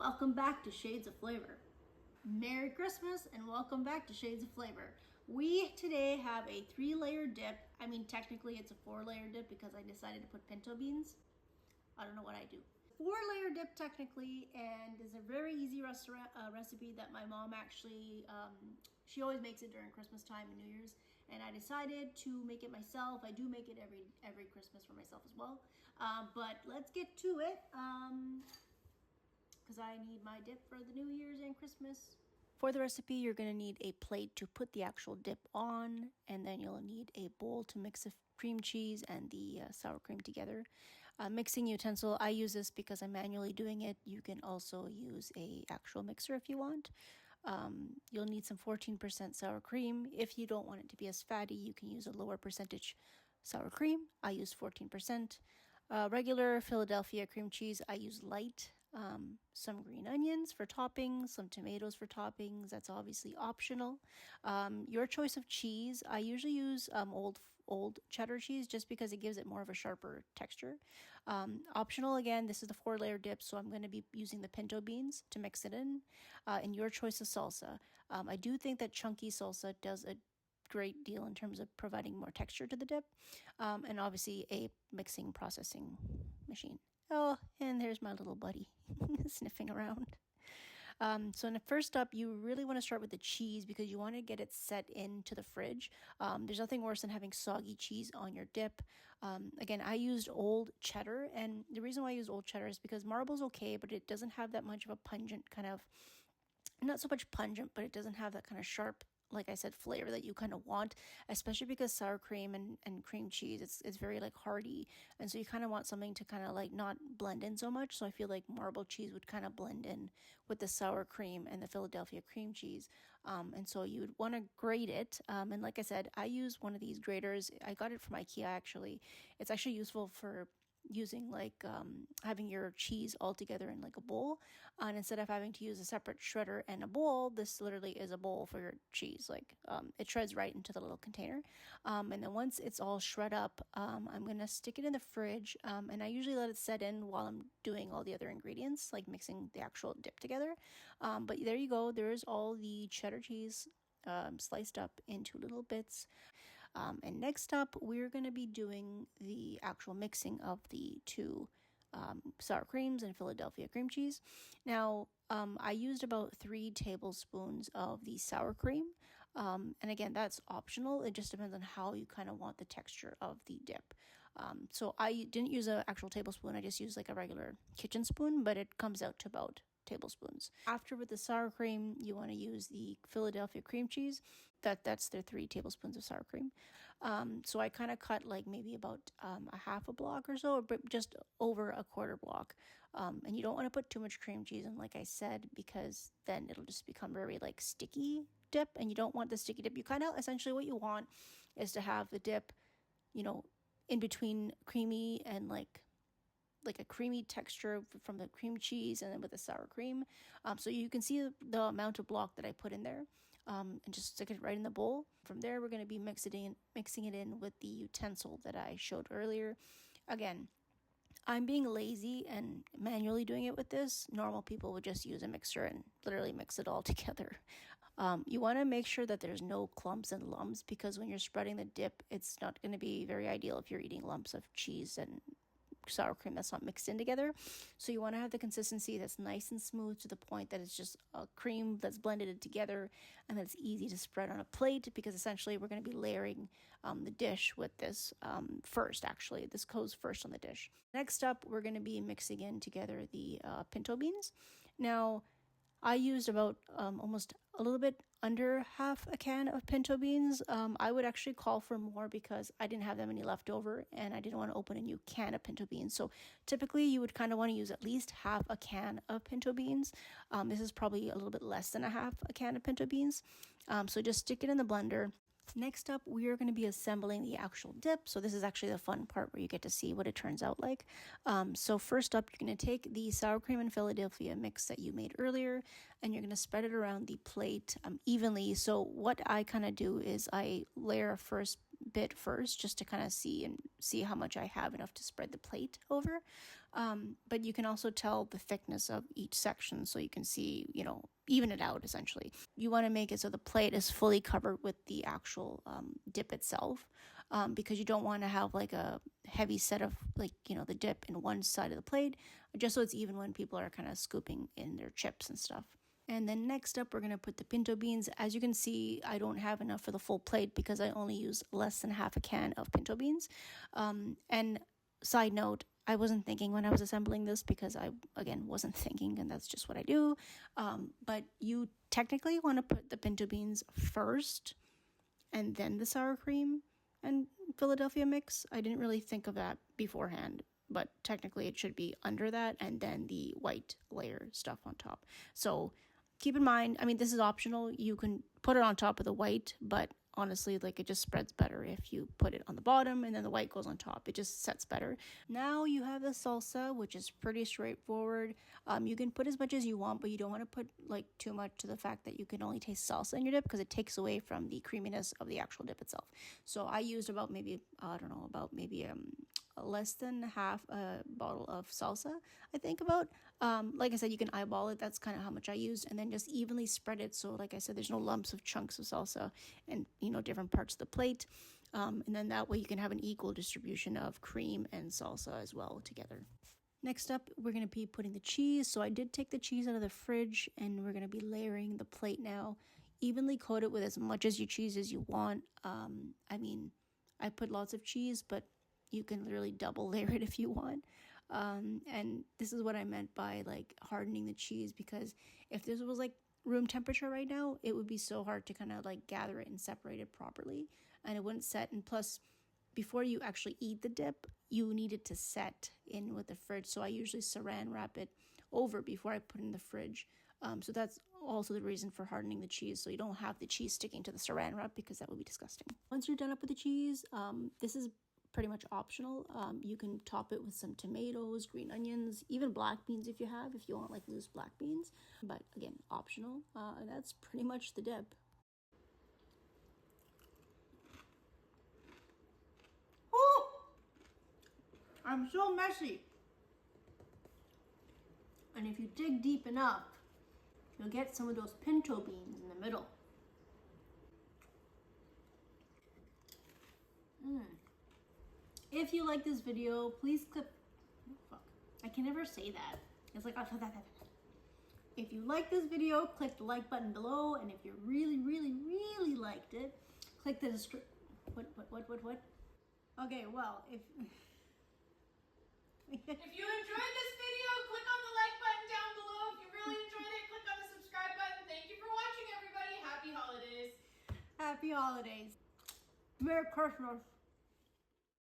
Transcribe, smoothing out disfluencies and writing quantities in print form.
Welcome back to Shades of Flavor. Merry Christmas and welcome back to Shades of Flavor. We today have a 3-layer dip. I mean, technically it's a 4-layer dip because I decided to put pinto beans. I don't know what I do. 4-layer dip technically, and is a very easy recipe that my mom actually, she always makes it during Christmas time and New Year's, and I decided to make it myself. I do make it every Christmas for myself as well, but let's get to it. Because I need my dip for the New Year's and Christmas. For the recipe, you're going to need a plate to put the actual dip on, and then you'll need a bowl to mix the cream cheese and the sour cream together. Mixing utensil, I use this because I'm manually doing it. You can also use a actual mixer if you want. You'll need some 14% sour cream. If you don't want it to be as fatty, you can use a lower percentage sour cream. I use 14%. Regular Philadelphia cream cheese, I use light. Some green onions for toppings, some tomatoes for toppings. That's obviously optional. Your choice of cheese. I usually use old cheddar cheese just because it gives it more of a sharper texture. Optional again, this is the 4-layer dip, so I'm going to be using the pinto beans to mix it in. And your choice of salsa. I do think that chunky salsa does a great deal in terms of providing more texture to the dip. And obviously a mixing processing machine. Oh, and there's my little buddy sniffing around. So in the first up, you really want to start with the cheese because you want to get it set into the fridge. There's nothing worse than having soggy cheese on your dip. Again, I used Old Chedder, and the reason why I use Old Chedder is because marble's okay, but it doesn't have that much of a pungent kind of, not so much pungent, but it doesn't have that kind of sharp, like I said, flavor that you kind of want, especially because sour cream and cream cheese, it's very like hearty. And so you kind of want something to kind of like not blend in so much. So I feel like marble cheese would kind of blend in with the sour cream and the Philadelphia cream cheese. And so you would want to grate it. And like I said, I use one of these graters. I got it from IKEA actually. It's actually useful for using like having your cheese all together in like a bowl, and instead of having to use a separate shredder and a bowl, this literally is a bowl for your cheese. Like it shreds right into the little container, and then once it's all shred up, I'm gonna stick it in the fridge, and I usually let it set in while I'm doing all the other ingredients, like mixing the actual dip together. But there you go, there's all the cheddar cheese sliced up into little bits. And next up, we're going to be doing the actual mixing of the two sour creams and Philadelphia cream cheese. Now, I used about 3 tablespoons of the sour cream. And again, that's optional. It just depends on how you kind of want the texture of the dip. So I didn't use an actual tablespoon. I just used like a regular kitchen spoon, but it comes out to about tablespoons. After, with the sour cream, you want to use the Philadelphia cream cheese. That's their 3 tablespoons of sour cream. So I kind of cut like maybe about a half a block or so, or just over a quarter block. And you don't want to put too much cream cheese in, like I said, because then it'll just become very like sticky dip, and you don't want the sticky dip. You kind of, essentially what you want is to have the dip, in between creamy and like a creamy texture from the cream cheese, and then with the sour cream. So you can see the amount of block that I put in there, and just stick it right in the bowl. From there, we're going to be mixing it in with the utensil that I showed earlier. Again, I'm being lazy and manually doing it with this. Normal people would just use a mixer and literally mix it all together. You want to make sure that there's no clumps and lumps, because when you're spreading the dip, it's not going to be very ideal if you're eating lumps of cheese and sour cream that's not mixed in together. So you want to have the consistency that's nice and smooth, to the point that it's just a cream that's blended together and that's easy to spread on a plate, because essentially we're going to be layering the dish with this first. Actually, this goes first on the dish. Next up, we're going to be mixing in together the pinto beans. Now, I used about almost a little bit under half a can of pinto beans. I would actually call for more because I didn't have that many left over, and I didn't want to open a new can of pinto beans. So typically you would kind of want to use at least half a can of pinto beans. This is probably a little bit less than a half a can of pinto beans. So just stick it in the blender. Next up, we are going to be assembling the actual dip. So this is actually the fun part where you get to see what it turns out like. So first up, you're going to take the sour cream and Philadelphia mix that you made earlier, and you're going to spread it around the plate evenly. So what I kind of do is I layer first bit first, just to kind of see how much I have enough to spread the plate over. But you can also tell the thickness of each section, so you can see, even it out essentially. You want to make it so the plate is fully covered with the actual dip itself, because you don't want to have like a heavy set of the dip in one side of the plate, just so it's even when people are kind of scooping in their chips and stuff. And then next up, we're going to put the pinto beans. As you can see, I don't have enough for the full plate because I only use less than half a can of pinto beans. And side note, I wasn't thinking when I was assembling this because I, again, wasn't thinking, and that's just what I do. But you technically want to put the pinto beans first and then the sour cream and Philadelphia mix. I didn't really think of that beforehand, but technically it should be under that and then the white layer stuff on top. So keep in mind, I mean, this is optional. You can put it on top of the white, but honestly, it just spreads better if you put it on the bottom and then the white goes on top. It just sets better. Now you have the salsa, which is pretty straightforward. You can put as much as you want, but you don't want to put too much to the fact that you can only taste salsa in your dip, because it takes away from the creaminess of the actual dip itself. So I used about maybe less than half a bottle of salsa, I think about. Like I said, you can eyeball it. That's kind of how much I used, and then just evenly spread it. So like I said, there's no lumps of chunks of salsa and different parts of the plate. And then that way you can have an equal distribution of cream and salsa as well together. Next up, we're going to be putting the cheese. So I did take the cheese out of the fridge, and we're going to be layering the plate now. Evenly coat it with as much as you cheese as you want. I mean, I put lots of cheese, but you can literally double layer it if you want. And this is what I meant by hardening the cheese, because if this was room temperature right now, it would be so hard to kind of gather it and separate it properly, and it wouldn't set. And plus, before you actually eat the dip, you need it to set in with the fridge. So I usually saran wrap it over before I put it in the fridge. So that's also the reason for hardening the cheese, so you don't have the cheese sticking to the saran wrap, because that would be disgusting. Once you're done up with the cheese, this is pretty much optional. You can top it with some tomatoes, green onions, even black beans if you want loose black beans, but again, optional. And that's pretty much the dip. Oh, I'm so messy. And if you dig deep enough, you'll get some of those pinto beans in the middle. If you like this video, please click. Oh, fuck. I can never say that. It's like, if you like this video, click the like button below. And if you really, really, really liked it, click the description. What? Okay, well, if you enjoyed this video, click on the like button down below. If you really enjoyed it, click on the subscribe button. Thank you for watching, everybody. Happy holidays. Happy holidays. Merry Christmas.